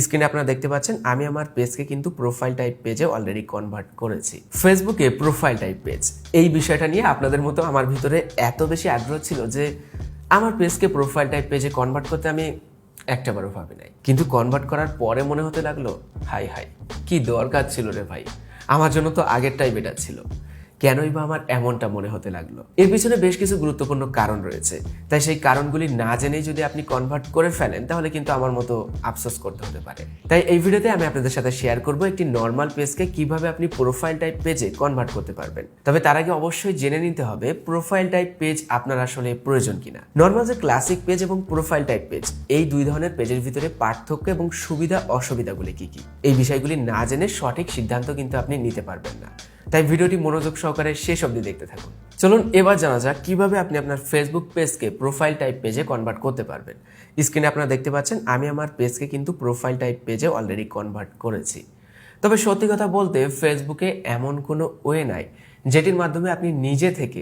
স্ক্রিনে আপনারা দেখতে পাচ্ছেন আমি আমার পেজকে কিন্তু প্রোফাইল টাইপ পেজে অলরেডি কনভার্ট করেছি। ফেসবুকে প্রোফাইল টাইপ পেজ এই বিষয়টা নিয়ে আপনাদের মতো আমার ভিতরে এত বেশি আগ্রহ ছিল যে আমার পেজকে প্রোফাইল টাইপ পেজে কনভার্ট করতে আমি একটাবারও ভাবি নাই, কিন্তু কনভার্ট করার পরে মনে হতে লাগলো হাই হাই কি দরকার ছিল রে ভাই, আমার জন্য তো আগেরটাই বেটার ছিল। কেনই বা আমার এমনটা মনে হতে লাগলো? এর পিছনে বেশ কিছু গুরুত্বপূর্ণ কারণ রয়েছে, তাই সেই কারণগুলি না জেনেই যদি আপনি কনভার্ট করে ফেলেন তাহলে কিন্তু আমার মতো আফসোস করতে হতে পারে। তাই এই ভিডিওতে আমি আপনাদের সাথে শেয়ার করব একটি নর্মাল পেজকে কিভাবে আপনি প্রোফাইল টাইপ পেজে কনভার্ট করতে পারবেন। তবে তার আগে অবশ্যই জেনে নিতে হবে প্রোফাইল টাইপ পেজ আপনার আসলে প্রয়োজন কিনা। নর্মাল যে ক্লাসিক পেজ এবং প্রোফাইল টাইপ পেজ, এই দুই ধরনের পেজের ভিতরে পার্থক্য এবং সুবিধা অসুবিধাগুলি কি কি, এই বিষয়গুলি না জেনে সঠিক সিদ্ধান্ত কিন্তু আপনি নিতে পারবেন না। তাই ভিডিওটি মনোযোগ সহকারে শেষ অবধি দেখতে থাকুন। চলুন এবার জানা যাক কিভাবে আপনি আপনার ফেসবুক পেজকে প্রোফাইল টাইপ পেজে কনভার্ট করতে পারবেন। স্ক্রিনে আপনারা দেখতে পাচ্ছেন আমি আমার পেজকে কিন্তু প্রোফাইল টাইপ পেজে অলরেডি কনভার্ট করেছি। তবে সত্যি কথা বলতে ফেসবুকে এমন কোনো ওয়ে নাই যেটির মাধ্যমে আপনি নিজে থেকে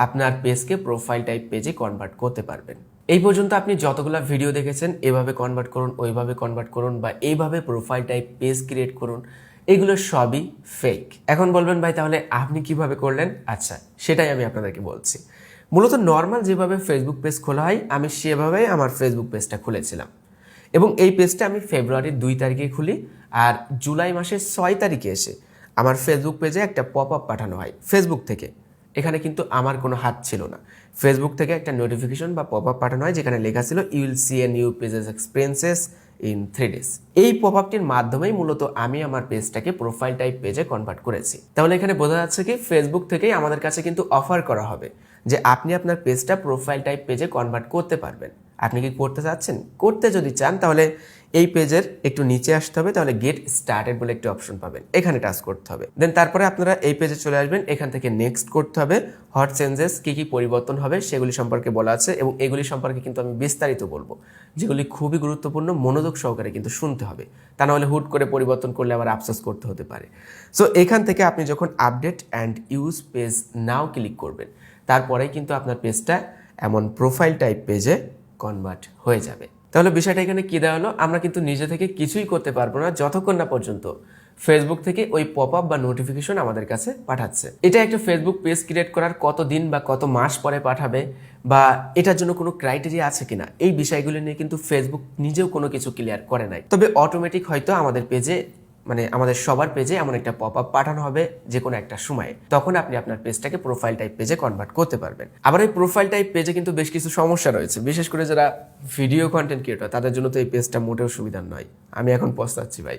আপনার পেজকে প্রোফাইল টাইপ পেজে কনভার্ট করতে পারবেন। এই পর্যন্ত আপনি যতগুলো ভিডিও দেখেছেন এভাবে কনভার্ট করুন, ওইভাবে কনভার্ট করুন, বা এইভাবে প্রোফাইল টাইপ পেজ ক্রিয়েট করুন, এগুলো সবই ফেক। এখন বলবেন ভাই তাহলে আপনি কিভাবে করলেন? আচ্ছা, সেটাই আমি আপনাদেরকে বলছি। মূলত নর্মাল যেভাবে ফেসবুক পেজ খোলা হয় আমি সেভাবেই আমার ফেসবুক পেজটা খুলেছিলাম, এবং এই পেজটা আমি ফেব্রুয়ারির 2 তারিখে খুলি, আর জুলাই মাসের 6 তারিখে এসে আমার ফেসবুক পেজে একটা পপ আপ পাঠানো হয় ফেসবুক থেকে। এখানে কিন্তু আমার কোনো হাত ছিল না, ফেসবুক থেকে একটা নোটিফিকেশন বা পপ আপ পাঠানো হয় যেখানে লেখা ছিল you will see a new pages experiences in 3 days। এই পপ আপটির মাধ্যমেই মূলত আমি আমার পেজটাকে প্রোফাইল টাইপ পেজে কনভার্ট করেছি। তাহলে এখানে বোঝা যাচ্ছে কি ফেসবুক থেকেই আমাদের কাছে কিন্তু অফার করা হবে যে আপনি আপনার পেজটা প্রোফাইল টাইপ পেজে কনভার্ট করতে পারবেন। আপনি কি করতে চাচ্ছেন? করতে যদি চান তাহলে এই পেজের একটু নিচে আসতে হবে, তাহলে গেট স্টার্টেড বলে একটি অপশন পাবেন, এখানে টাচ করতে হবে। দেন তারপরে আপনারা এই পেজে চলে আসবেন, এখান থেকে নেক্সট করতে হবে। হট চেঞ্জেস কি কি পরিবর্তন হবে সেগুলি সম্পর্কে বলা আছে, এবং এগুলি সম্পর্কে কিন্তু আমি বিস্তারিত বলবো, যেগুলি খুবই গুরুত্বপূর্ণ, মনোযোগ সহকারে কিন্তু শুনতে হবে, তা নাহলে হুট করে পরিবর্তন করলে আবার আফসোস করতে হতে পারে। সো এখান থেকে আপনি যখন update and use page now click করবেন তারপরেই কিন্তু আপনার পেজটা এমন প্রোফাইল টাইপ পেজে কনভার্ট হয়ে যাবে। তাহলে বিষয়টা এখানে কি দেওয়া হলো, আমরা কিন্তু নিজে থেকে কিছুই করতে পারবো না যতক্ষণ না পর্যন্ত ফেসবুক থেকে ওই পপ আপ বা নোটিফিকেশন আমাদের কাছে পাঠাচ্ছে। এটা একটা ফেসবুক পেজ ক্রিয়েট করার কত দিন বা কত মাস পরে পাঠাবে, বা এটার জন্য কোনো ক্রাইটেরিয়া আছে কিনা, এই বিষয়গুলো নিয়ে কিন্তু ফেসবুক নিজেও কোনো কিছু ক্লিয়ার করে নাই। তবে অটোমেটিক হয়তো আমাদের পেজে, মানে আমাদের সবার পেজে এমন একটা পপ আপ পাঠানো হবে যে কোনো একটা সময়ে, তখন আপনি আপনার পেজটাকে প্রোফাইল টাইপ পেজে কনভার্ট করতে পারবেন। আবার এই প্রোফাইল টাইপ পেজে কিন্তু বেশ কিছু সমস্যা রয়েছে, বিশেষ করে যারা ভিডিও কন্টেন্ট ক্রিয়েটর তাদের জন্য তো এই পেজটা মোটেও সুবিধার নয়। আমি এখন পস্তাচ্ছি ভাই।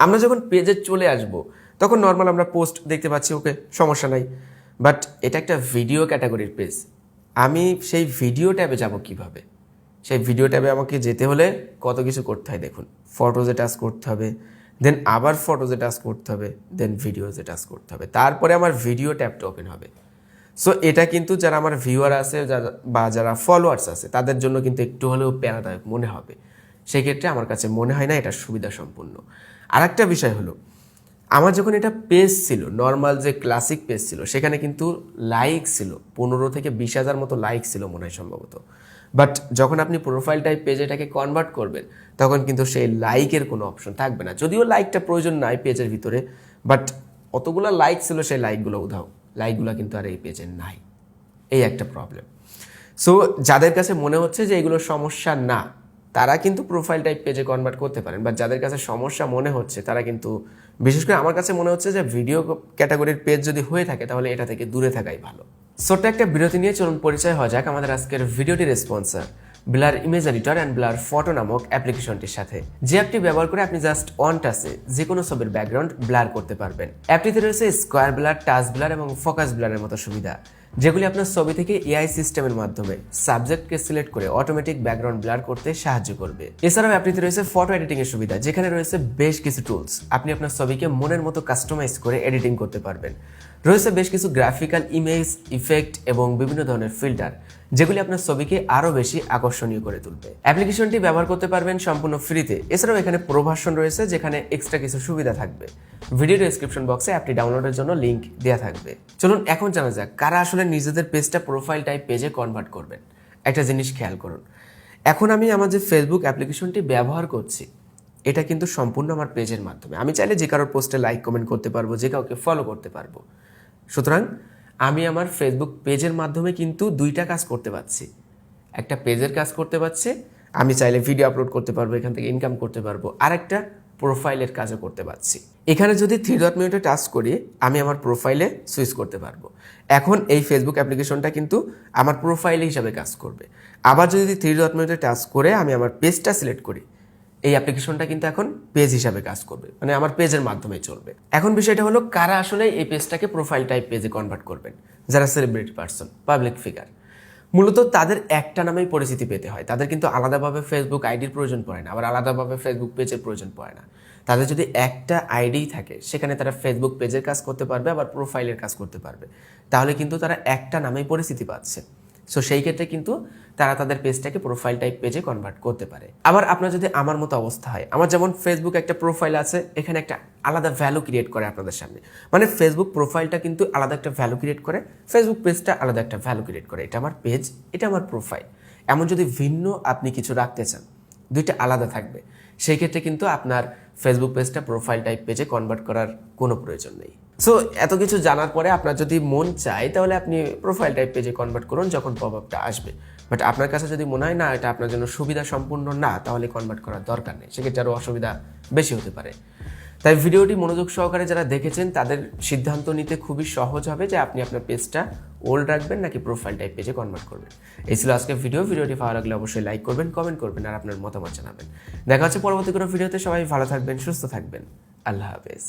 আমরা যখন পেজে চলে আসব তখন নর্মাল আমরা পোস্ট দেখতে পাচ্ছি, ওকে সমস্যা নাই, বাট এটা একটা ভিডিও ক্যাটাগরির পেজ। আমি সেই ভিডিও ট্যাবে যাব কিভাবে? সেই ভিডিও ট্যাবে আমাকে যেতে হলে কত কিছু করতে হয় দেখুন। ফটোজে টাচ করতে হবে, দেন আবার ফটোজে টাচ করতে হবে, দেন ভিডিওজে টাচ করতে হবে, তারপরে আমার ভিডিও ট্যাবটা ওপেন হবে। সো এটা কিন্তু যারা আমার ভিউয়ার আছে বা যারা ফলোয়ার্স আছে তাদের জন্য কিন্তু একটু হলেও প্যারাদায়ক মনে হবে। সেক্ষেত্রে আমার কাছে মনে হয় না এটা সুবিধা সম্পূর্ণ। আর একটা বিষয় হলো, আমার যখন এটা পেজ ছিল, নর্মাল যে ক্লাসিক পেজ ছিল, সেখানে কিন্তু লাইক ছিল 15 থেকে 20,000 মতো লাইক ছিল মনে হয় সম্ভবত। বাট যখন আপনি প্রোফাইল টাইপ পেজ এটাকে কনভার্ট করবেন তখন কিন্তু সেই লাইকের কোনো অপশন থাকবে না, যদিও লাইকটা প্রয়োজন নাই পেজের ভিতরে, বাট অতগুলো লাইক ছিল সেই লাইকগুলো উধাও, লাইকগুলো কিন্তু আর এই পেজে নাই। এই একটা প্রবলেম। সো যাদের কাছে মনে হচ্ছে যে এগুলো সমস্যা না, তারা কিন্তু প্রোফাইল টাইপ পেজে কনভার্ট করতে পারেন, বা যাদের কাছে সমস্যা মনে হচ্ছে তারা কিন্তু, বিশেষ করে আমার কাছে মনে হচ্ছে যে ভিডিও ক্যাটাগরির পেজ যদি হয়ে থাকে তাহলে এটা থেকে দূরে থাকাই ভালো। ছোট্ট একটা বিরতি নিয়ে চলুন পরিচয় হওয়া যাক আমাদের আজকের ভিডিওটির sponsor blur image editor and blur photo নামক অ্যাপ্লিকেশনটির সাথে। যে অ্যাপটি ব্যবহার করে আপনি জাস্ট অন টাচে যে কোনো ছবির ব্যাকগ্রাউন্ড ব্লার করতে পারবেন। অ্যাপটিতে রয়েছে স্কোয়ার ব্লার, টাচ ব্লার এবং ফোকাস ব্লারের মতো সুবিধা, যেগুলি আপনার ছবি থেকে এআই সিস্টেমের মাধ্যমে সাবজেক্টকে সিলেক্ট করে অটোমেটিক ব্যাকগ্রাউন্ড ব্লার করতে সাহায্য করবে। এছাড়াও অ্যাপটিতে রয়েছে ফটো এডিটিং এর সুবিধা, যেখানে রয়েছে বেশ কিছু টুলস, আপনি আপনার ছবিকে মনের মতো কাস্টমাইজ করে এডিটিং করতে পারবেন। রয়েছে বেশ কিছু গ্রাফিক্যাল ইমেজ, ইফেক্ট এবং বিভিন্ন ধরনের ফিল্টার, যেগুলি আপনার ছবিকে আরও বেশি আকর্ষণীয় করে তুলবে। অ্যাপ্লিকেশনটি ব্যবহার করতে পারবেন সম্পূর্ণ ফ্রিতে। এছাড়াও এখানে প্রো ভার্সন রয়েছে যেখানে এক্সট্রা কিছু সুবিধা থাকবে। ভিডিও ডেসক্রিপশন বক্সে অ্যাপটি ডাউনলোডের জন্য লিঙ্ক দেওয়া থাকবে। চলুন এখন জানা যাক কারা আসলে নিজেদের পেজটা প্রোফাইল টাইপ পেজে কনভার্ট করবেন। একটা জিনিস খেয়াল করুন, এখন আমি আমার যে ফেসবুক অ্যাপ্লিকেশনটি ব্যবহার করছি এটা কিন্তু সম্পূর্ণ আমার পেজের মাধ্যমে। আমি চাইলে যে কারোর পোস্টে লাইক কমেন্ট করতে পারবো, যে কাউকে ফলো করতে পারবো। সুতরাং আমি আমার ফেসবুক পেজের মাধ্যমে কিন্তু দুইটা কাজ করতে পারছি। একটা পেজের কাজ করতে পারছি, আমি চাইলে ভিডিও আপলোড করতে পারবো, এখান থেকে ইনকাম করতে পারবো, আর একটা প্রোফাইলের কাজও করতে পারছি। এখানে যদি 3 ডট মেনুতে টাচ করি আমি আমার প্রোফাইলে সুইচ করতে পারবো। এখন এই ফেসবুক অ্যাপ্লিকেশনটা কিন্তু আমার প্রোফাইল হিসাবে কাজ করবে। আবার যদি 3 ডট মেনুতে টাচ করে আমি আমার পেজটা সিলেক্ট করি, এই অ্যাপ্লিকেশনটা কিন্তু এখন পেজ হিসাবে কাজ করবে, মানে আমার পেজের মাধ্যমে চলবে। এখন বিষয়টা হলো কারা আসলে এই পেজটাকে প্রোফাইল টাইপ পেজে কনভার্ট করবেন। যারা সেলিব্রিটি পার্সন, পাবলিক ফিগার, মূলত তাদের একটা নামেই পরিচিতি পেতে হয়। তাদের কিন্তু আলাদাভাবে ফেসবুক আইডির প্রয়োজন পড়ে না, আবার আলাদাভাবে ফেসবুক পেজের প্রয়োজন পড়ে না। তাদের যদি একটা আইডি থাকে সেখানে তারা ফেসবুক পেজের কাজ করতে পারবে, আবার প্রোফাইলের কাজ করতে পারবে। তাহলে কিন্তু তারা একটা নামেই পরিচিতি পাচ্ছে। সো সেই ক্ষেত্রে কিন্তু তারা তাদের পেজটাকে প্রোফাইল টাইপ পেজে কনভার্ট করতে পারে। আবার আপনার যদি আমার মতো অবস্থা হয়, আমার যেমন ফেসবুক একটা প্রোফাইল আছে, এখানে একটা আলাদা ভ্যালু ক্রিয়েট করে আপনাদের সামনে, মানে ফেসবুক প্রোফাইলটা কিন্তু আলাদা একটা ভ্যালু ক্রিয়েট করে, ফেসবুক পেজটা আলাদা একটা ভ্যালু ক্রিয়েট করে। এটা আমার পেজ, এটা আমার প্রোফাইল। এমন যদি ভিন্ন আপনি কিছু রাখতে চান, দুইটা আলাদা থাকবে, সেই ক্ষেত্রে কিন্তু আপনার ফেসবুক পেজটা প্রোফাইল টাইপ পেজে কনভার্ট করার কোনো প্রয়োজন নেই। সো এত কিছু জানার পরে আপনার যদি মন চায় তাহলে আপনি প্রোফাইল টাইপ পেজে কনভার্ট করুন যখন পপআপটা আসবে। বাট আপনার কাছে যদি মনে হয় না এটা আপনার জন্য সুবিধা সম্পূর্ণ না, তাহলে কনভার্ট করার দরকার নেই, সেক্ষেত্রে আরও অসুবিধা বেশি হতে পারে। তাই ভিডিওটি মনোযোগ সহকারে যারা দেখেছেন তাদের সিদ্ধান্ত নিতে খুবই সহজ হবে যে আপনি আপনার পেজটা ওল্ড রাখবেন নাকি প্রোফাইল টাইপ পেজে কনভার্ট করবেন। এই ছিল আজকের ভিডিওটি ভালো লাগলে অবশ্যই লাইক করবেন, কমেন্ট করবেন আর আপনার মতামত জানাবেন। দেখা হচ্ছে পরবর্তী কোনো ভিডিওতে। সবাই ভালো থাকবেন, সুস্থ থাকবেন। আল্লাহ হাফেজ।